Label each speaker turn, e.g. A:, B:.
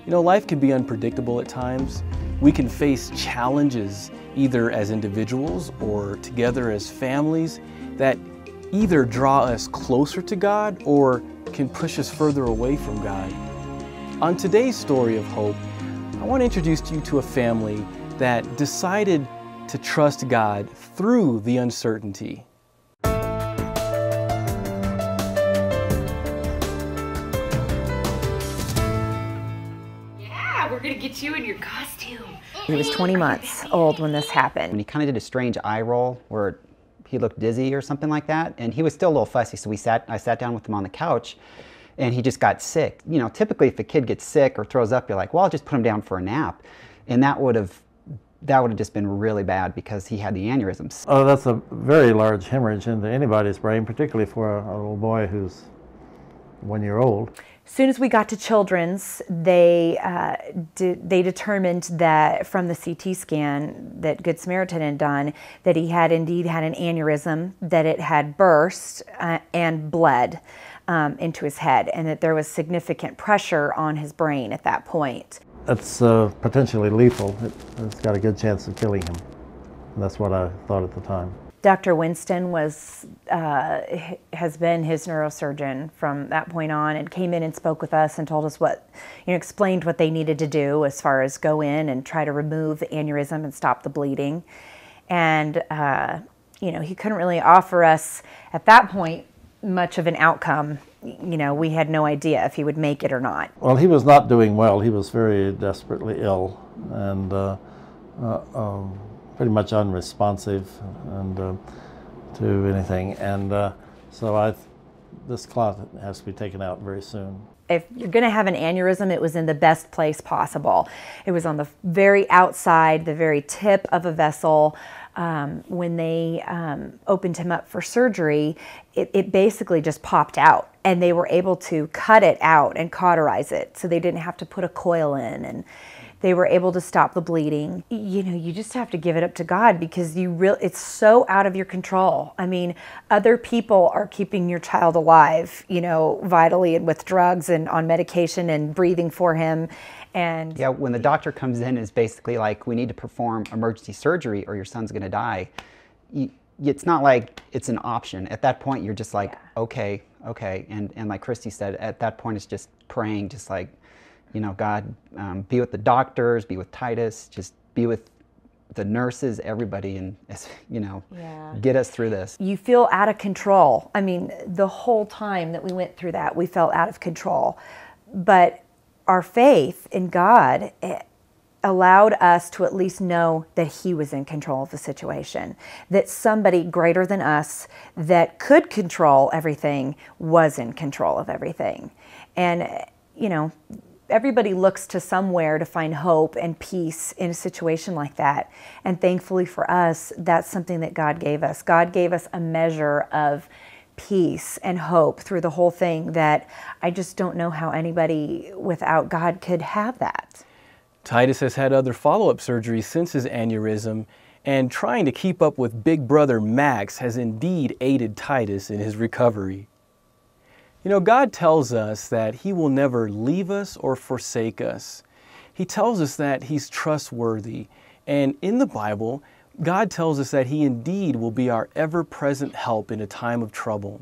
A: You know, life can be unpredictable at times. We can face challenges either as individuals or together as families that either draw us closer to God or can push us further away from God. On today's story of hope, I want to introduce you to a family that decided to trust God through the uncertainty.
B: We're gonna get you in your costume.
C: He was 20 months old when this happened.
D: And he kind of did a strange eye roll where he looked dizzy or something like that. And he was still a little fussy, so I sat down with him on the couch and he just got sick. You know, typically if a kid gets sick or throws up, you're like, well, I'll just put him down for a nap. And that would have just been really bad because he had the aneurysms.
E: Oh, that's a very large hemorrhage into anybody's brain, particularly for a little boy who's 1 year old.
C: As soon as we got to Children's, they determined that from the CT scan that Good Samaritan had done, that he had indeed had an aneurysm, that it had burst and bled into his head, and that there was significant pressure on his brain at that point.
E: It's potentially lethal. It's got a good chance of killing him. And that's what I thought at the time.
C: Dr. Winston has been his neurosurgeon from that point on, and came in and spoke with us and told us explained what they needed to do as far as go in and try to remove the aneurysm and stop the bleeding. And, he couldn't really offer us at that point much of an outcome. We had no idea if he would make it or not.
E: Well, he was not doing well. He was very desperately ill and pretty much unresponsive and to anything, and so this clot has to be taken out very soon.
C: If you're going to have an aneurysm, it was in the best place possible. It was on the very outside, the very tip of a vessel. When they opened him up for surgery, it basically just popped out, and they were able to cut it out and cauterize it, so they didn't have to put a coil in, and they were able to stop the bleeding. You just have to give it up to God, because it's so out of your control. I mean, other people are keeping your child alive, vitally, and with drugs and on medication and breathing for him. And
D: yeah, when the doctor comes in, it's basically like, we need to perform emergency surgery or your son's going to die. It's not like it's an option. At that point, you're just like, okay. And like Christy said, at that point, it's just praying, just like, God, be with the doctors, be with Titus, just be with the nurses, everybody, and get us through this. You
C: feel out of control. I mean, the whole time that we went through that, we felt out of control. But our faith in God allowed us to at least know that He was in control of the situation, that somebody greater than us that could control everything was in control of everything. And, everybody looks to somewhere to find hope and peace in a situation like that. And thankfully for us, that's something that God gave us. God gave us a measure of peace and hope through the whole thing that I just don't know how anybody without God could have that.
A: Titus has had other follow-up surgeries since his aneurysm, and trying to keep up with big brother Max has indeed aided Titus in his recovery. God tells us that He will never leave us or forsake us. He tells us that He's trustworthy. And in the Bible, God tells us that He indeed will be our ever-present help in a time of trouble.